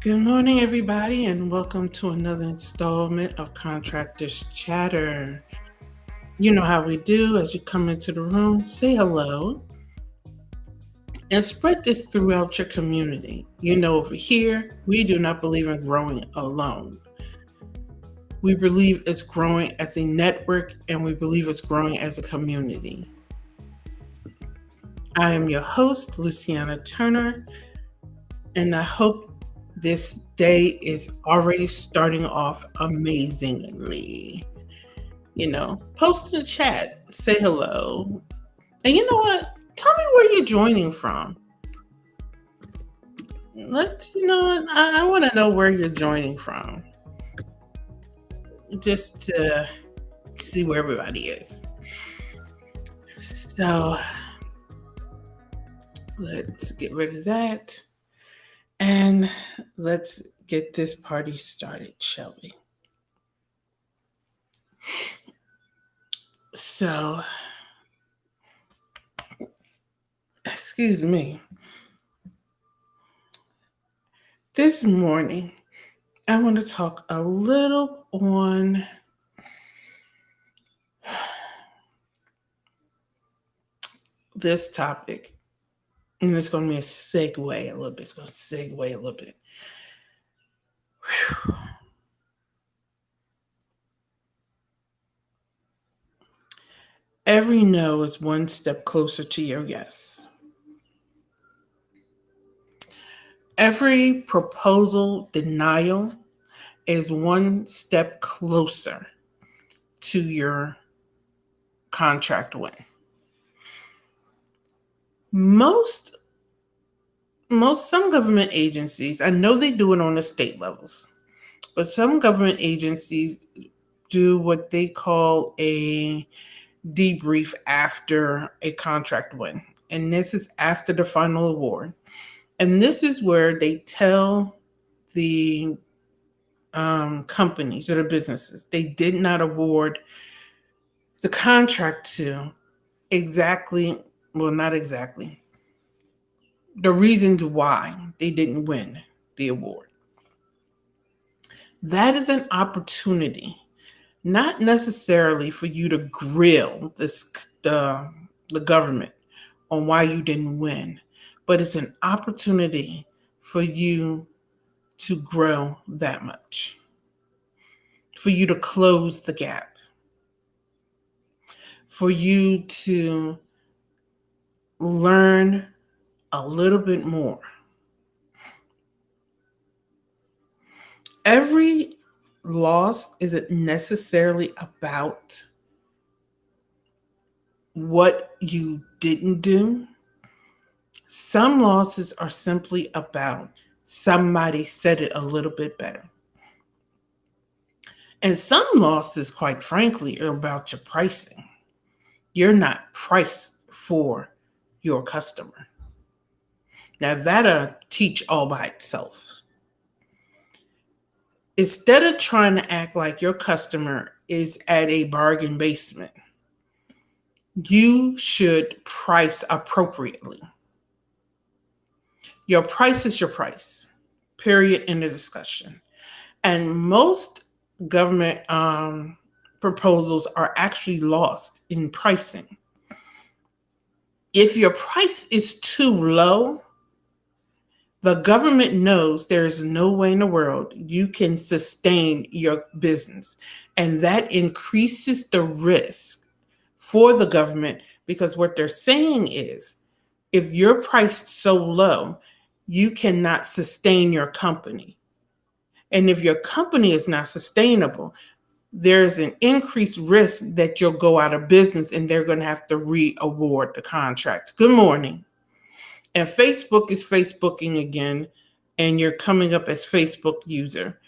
Good morning, everybody, and welcome to another installment of Contractors Chatter. You know how we do. As you come into the room, say hello and spread this throughout your community. You know, over here, we do not believe in growing alone. We believe it's growing as a network and we believe it's growing as a community. I am your host, Luciana Turner, and I hope this day is already starting off amazingly. Post in the chat, say hello. And you know what? Tell me where you're joining from. I want to know where you're joining from. Just to see where everybody is. So let's get rid of that. And let's get this party started, shall we? So, excuse me. This morning, I want to talk a little on this topic. And it's going to be a segue a little bit. It's going to segue a little bit. Whew. Every no is one step closer to your yes. Every proposal denial is one step closer to your contract win. Some government agencies, I know they do it on the state levels, but some government agencies do what they call a debrief after a contract win. And this is after the final award. And this is where they tell the companies or the businesses they did not award the contract to not exactly, the reasons why they didn't win the award. That is an opportunity, not necessarily for you to grill the government on why you didn't win, but it's an opportunity for you to grow that much, for you to close the gap, for you to learn a little bit more. Every loss isn't necessarily about what you didn't do. Some losses are simply about somebody said it a little bit better. And some losses, quite frankly, are about your pricing. You're not priced for your customer. Now, that'll teach all by itself. Instead of trying to act like your customer is at a bargain basement, you should price appropriately. Your price is your price, period, in the discussion. And most government proposals are actually lost in pricing. If your price is too low, the government knows there is no way in the world you can sustain your business. And that increases the risk for the government, because what they're saying is, if you're priced so low, you cannot sustain your company. And if your company is not sustainable, there's an increased risk that you'll go out of business and they're going to have to re-award the contract. Good morning. And Facebook is Facebooking again, and you're coming up as Facebook user.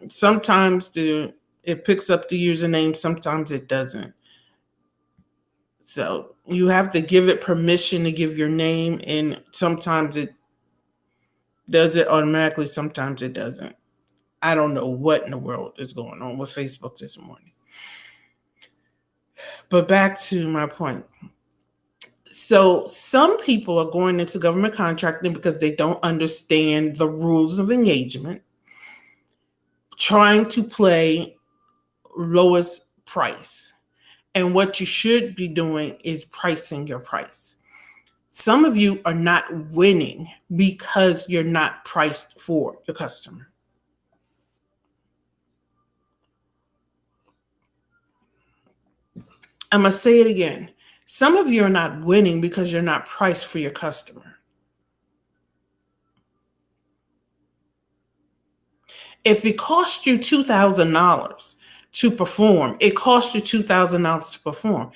Sometimes it picks up the username, sometimes it doesn't. So you have to give it permission to give your name, and sometimes it does it automatically, sometimes it doesn't. I don't know what in the world is going on with Facebook this morning. But back to my point. So some people are going into government contracting because they don't understand the rules of engagement, trying to play lowest price. And what you should be doing is pricing your price. Some of you are not winning because you're not priced for your customer. I'm going to say it again. Some of you are not winning because you're not priced for your customer. If it costs you $2,000 to perform, it costs you $2,000 to perform.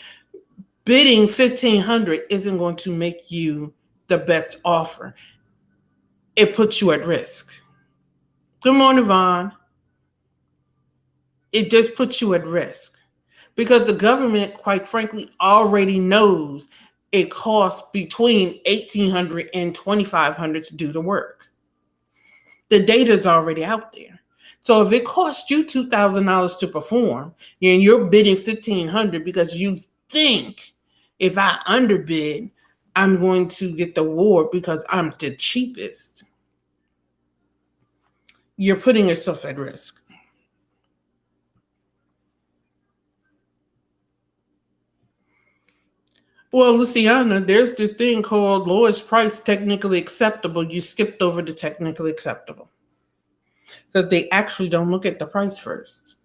Bidding $1,500 isn't going to make you the best offer. It puts you at risk. Good morning, Vaughn. It just puts you at risk because the government, quite frankly, already knows it costs between $1,800 and $2,500 to do the work. The data is already out there. So if it costs you $2,000 to perform and you're bidding $1,500 because you think if I underbid, I'm going to get the award because I'm the cheapest, you're putting yourself at risk. Well, Luciana, there's this thing called lowest price technically acceptable. You skipped over the technically acceptable because they actually don't look at the price first.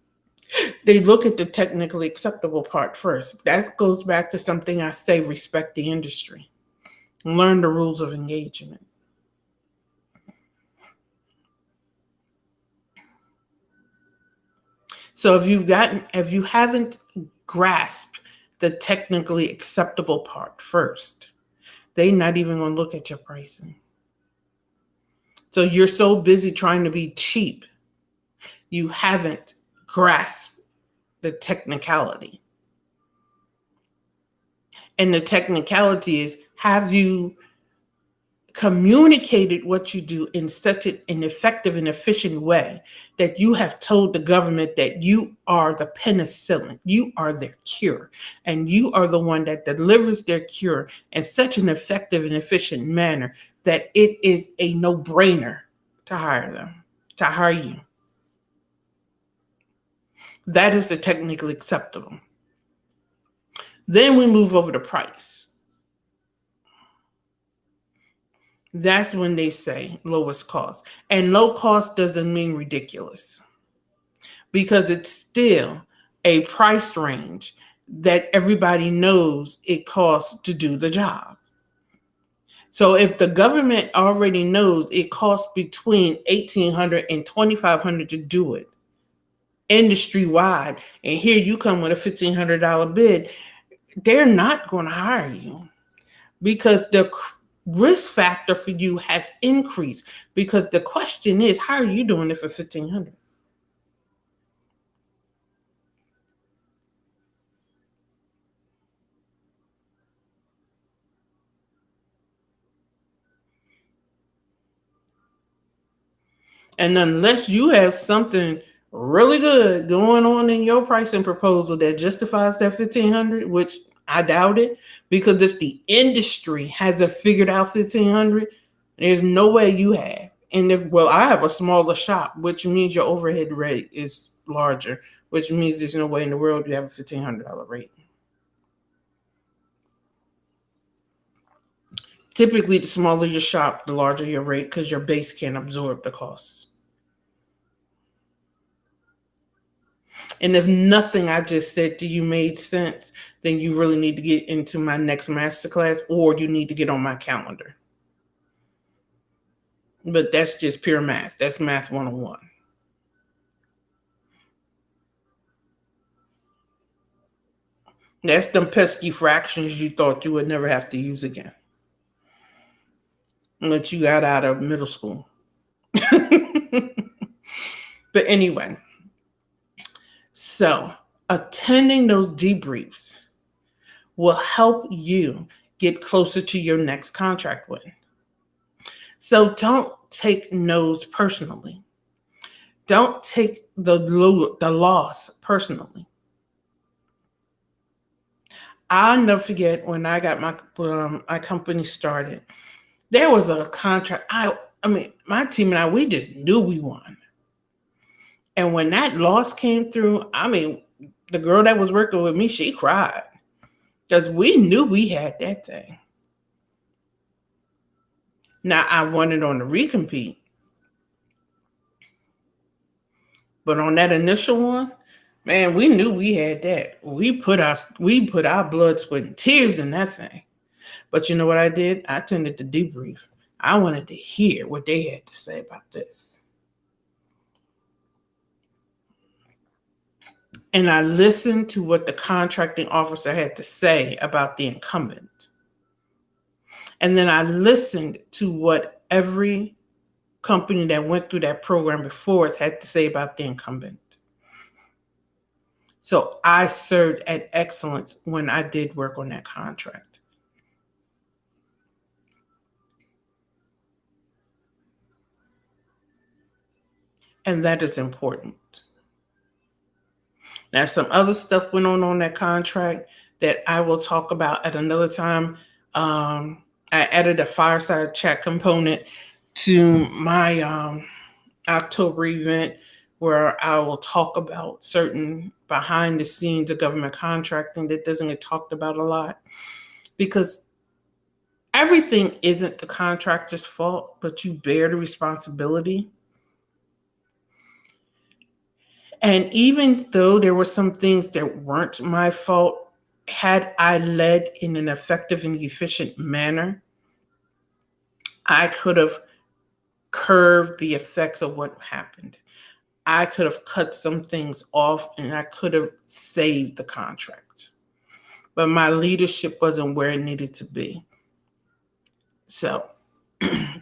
They look at the technically acceptable part first. That goes back to something I say, respect the industry. Learn the rules of engagement. So if you haven't grasped the technically acceptable part first, they're not even going to look at your pricing. So you're so busy trying to be cheap, you haven't grasped the technicality. And the technicality is, have you communicated what you do in such an effective and efficient way that you have told the government that you are the penicillin, you are their cure, and you are the one that delivers their cure in such an effective and efficient manner that it is a no-brainer to hire them, to hire you. That is the technically acceptable. Then we move over to price. That's when they say lowest cost. And low cost doesn't mean ridiculous because it's still a price range that everybody knows it costs to do the job. So if the government already knows it costs between $1,800 and $2,500 to do it industry wide, and here you come with a $1,500 bid, they're not going to hire you because the risk factor for you has increased. Because the question is, how are you doing it for $1,500? And unless you have something really good going on in your pricing proposal that justifies that $1,500, which I doubt it, because if the industry hasn't figured out $1,500, there's no way you have. And I have a smaller shop, which means your overhead rate is larger, which means there's no way in the world you have a $1,500 rate. Typically, the smaller your shop, the larger your rate because your base can't absorb the costs. And if nothing I just said to you made sense, then you really need to get into my next masterclass or you need to get on my calendar. But that's just pure math. That's math 101. That's them pesky fractions you thought you would never have to use again. That you got out of middle school. But anyway, so attending those debriefs will help you get closer to your next contract win. So don't take no's personally. Don't take the loss personally. I'll never forget when I got my company started. There was a contract. I mean, my team and I, we just knew we won. And when that loss came through, I mean, the girl that was working with me, she cried because we knew we had that thing. Now I wanted on the recompete, but on that initial one, man, we knew we had that. We put our blood, sweat, and tears in that thing. But you know what I did? I tended to debrief. I wanted to hear what they had to say about this. And I listened to what the contracting officer had to say about the incumbent. And then I listened to what every company that went through that program before us had to say about the incumbent. So I served at excellence when I did work on that contract. And that is important. Now, some other stuff went on that contract that I will talk about at another time. I added a fireside chat component to my October event where I will talk about certain behind the scenes of government contracting that doesn't get talked about a lot, because everything isn't the contractor's fault, but you bear the responsibility. And even though there were some things that weren't my fault, had I led in an effective and efficient manner, I could have curved the effects of what happened. I could have cut some things off and I could have saved the contract. But my leadership wasn't where it needed to be. So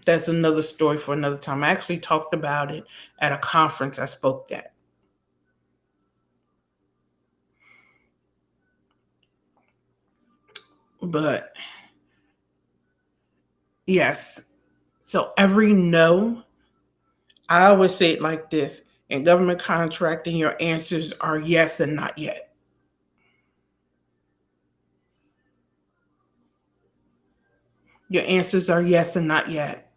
that's another story for another time. I actually talked about it at a conference I spoke at. But yes, so every no, I always say it like this: in government contracting, your answers are yes and not yet. Your answers are yes and not yet.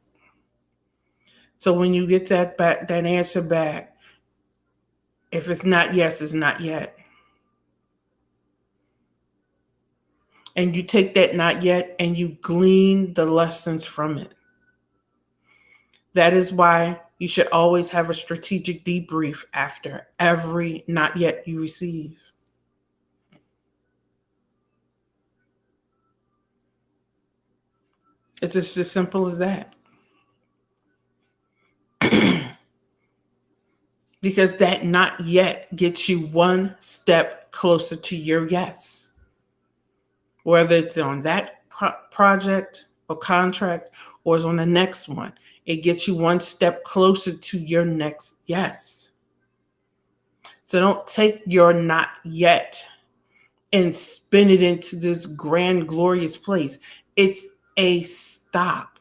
So when you get that answer back, if it's not yes, it's not yet. And you take that not yet and you glean the lessons from it. That is why you should always have a strategic debrief after every not yet you receive. It's just as simple as that. Because that not yet gets you one step closer to your yes. Whether it's on that project or contract or it's on the next one, it gets you one step closer to your next yes. So don't take your not yet and spin it into this grand, glorious place. It's a stop.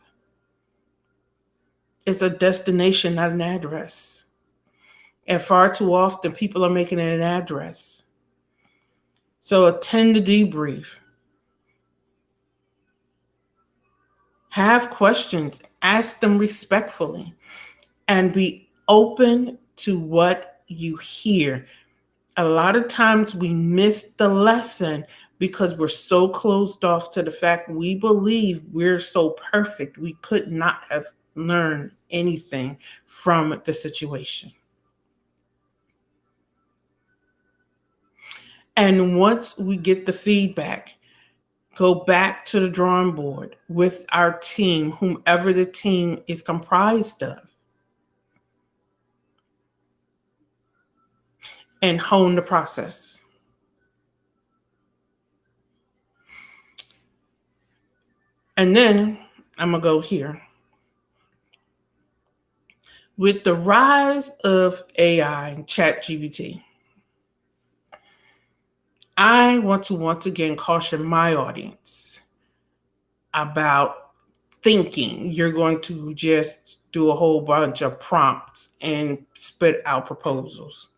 It's a destination, not an address. And far too often, people are making it an address. So attend the debrief. Have questions, ask them respectfully, and be open to what you hear. A lot of times we miss the lesson because we're so closed off to the fact we believe we're so perfect. We could not have learned anything from the situation. And once we get the feedback, go back to the drawing board with our team, whomever the team is comprised of, and hone the process. And then I'm going to go here. With the rise of AI and ChatGPT, I want to once again caution my audience about thinking you're going to just do a whole bunch of prompts and spit out proposals.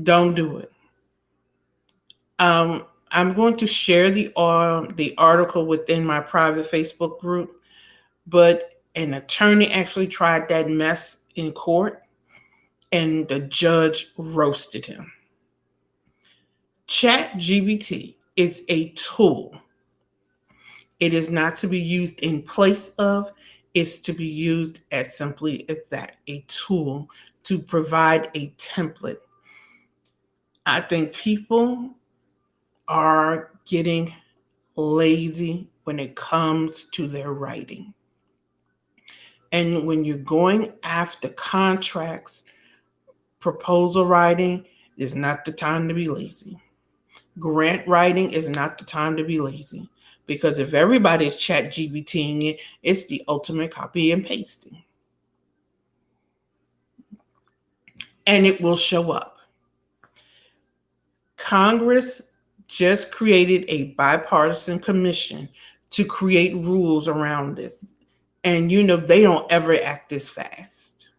Don't do it. I'm going to share the article within my private Facebook group, but an attorney actually tried that mess in court and the judge roasted him. ChatGPT is a tool. It is not to be used in place of, it's to be used as simply as that, a tool to provide a template. I think people are getting lazy when it comes to their writing. And when you're going after contracts, proposal writing is not the time to be lazy. Grant writing is not the time to be lazy, because if everybody's chat GBTing it, it's the ultimate copy and pasting. And it will show up. Congress just created a bipartisan commission to create rules around this. And they don't ever act this fast.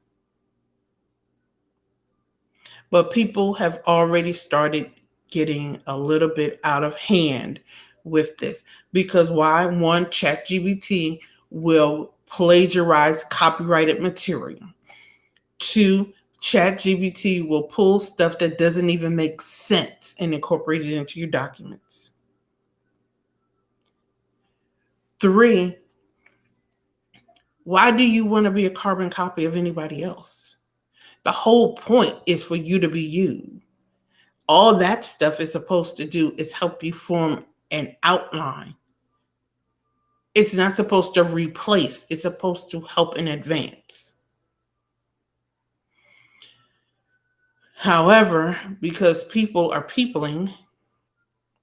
But people have already started getting a little bit out of hand with this. Because why? One, ChatGPT will plagiarize copyrighted material. Two, ChatGPT will pull stuff that doesn't even make sense and incorporate it into your documents. Three, why do you want to be a carbon copy of anybody else? The whole point is for you to be you. All that stuff is supposed to do is help you form an outline. It's not supposed to replace. It's supposed to help in advance. However, because people are peopling,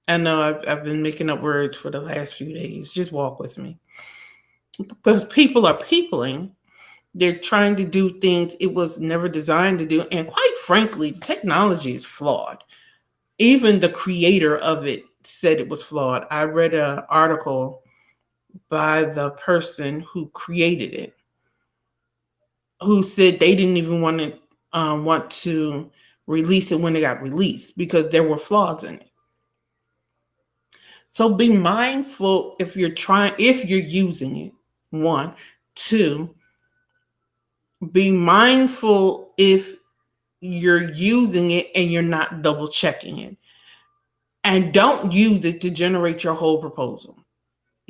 I know I've been making up words for the last few days. Just walk with me. Because people are peopling, they're trying to do things it was never designed to do. And quite frankly, technology is flawed. Even the creator of it said it was flawed. I read an article by the person who created it, who said they didn't even want to release it when it got released because there were flaws in it. So be mindful if you're using it. One. Two, be mindful if you're using it and you're not double checking it. And don't use it to generate your whole proposal.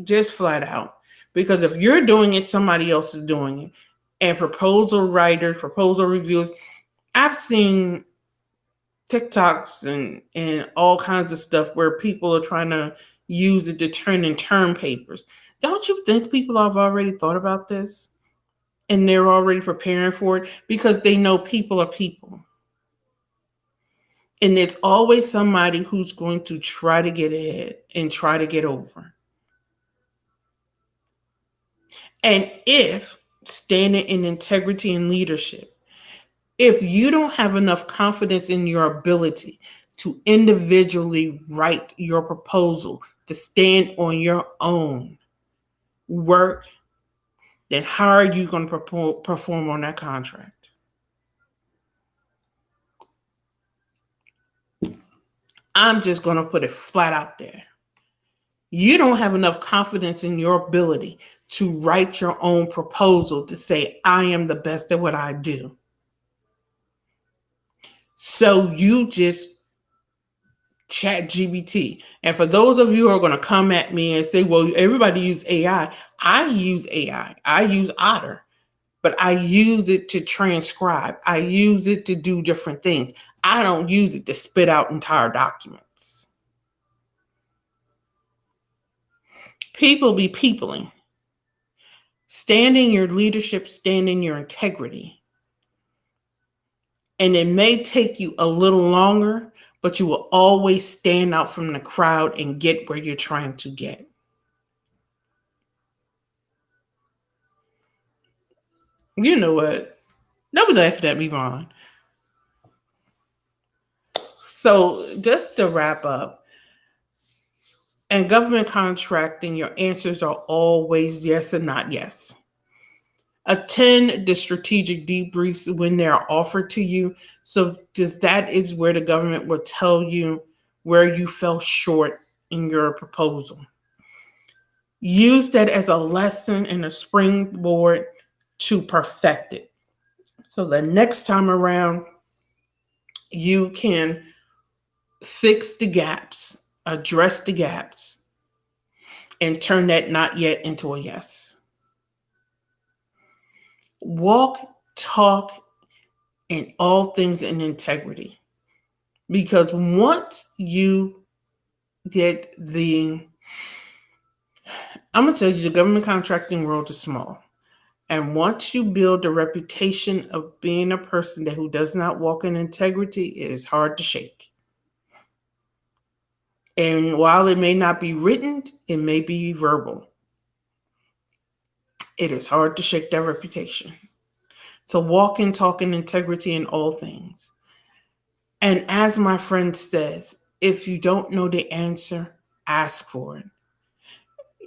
Just flat out. Because if you're doing it, somebody else is doing it. And proposal writers, proposal reviewers, I've seen TikToks and all kinds of stuff where people are trying to use it to turn in term papers. Don't you think people have already thought about this? And they're already preparing for it because they know people are people. And there's always somebody who's going to try to get ahead and try to get over. And if standing in integrity and leadership, if you don't have enough confidence in your ability to individually write your proposal, to stand on your own work, then how are you going to perform on that contract? I'm just going to put it flat out there. You don't have enough confidence in your ability to write your own proposal to say, I am the best at what I do. So you just chat GBT. And for those of you who are going to come at me and say, well, everybody use AI. I use AI. I use Otter. But I use it to transcribe. I use it to do different things. I don't use it to spit out entire documents. People be peopling. Stand in your leadership, stand in your integrity. And it may take you a little longer, but you will always stand out from the crowd and get where you're trying to get. You know what? Don't be laughing at me, Vaughn. So just to wrap up, in government contracting, your answers are always yes and not yes. Attend the strategic debriefs when they're offered to you. So because that is where the government will tell you where you fell short in your proposal. Use that as a lesson and a springboard to perfect it. So the next time around, you can fix the gaps, address the gaps, and turn that not yet into a yes. Walk, talk, and all things in integrity. Because once you get I'm going to tell you, the government contracting world is small. And once you build a reputation of being a person who does not walk in integrity, it is hard to shake. And while it may not be written, it may be verbal. It is hard to shake that reputation. So walk and talk in integrity in all things. And as my friend says, if you don't know the answer, ask for it.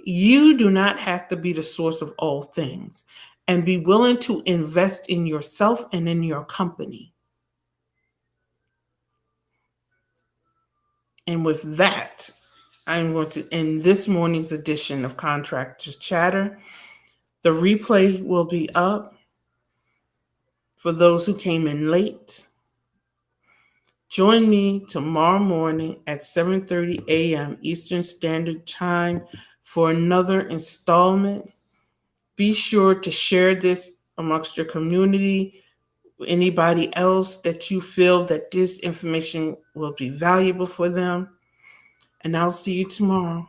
You do not have to be the source of all things, and be willing to invest in yourself and in your company. And with that, I'm going to end this morning's edition of Contractors Chatter. The replay will be up for those who came in late. Join me tomorrow morning at 7:30 a.m. Eastern Standard Time for another installment. Be sure to share this amongst your community, anybody else that you feel that this information will be valuable for them. And I'll see you tomorrow.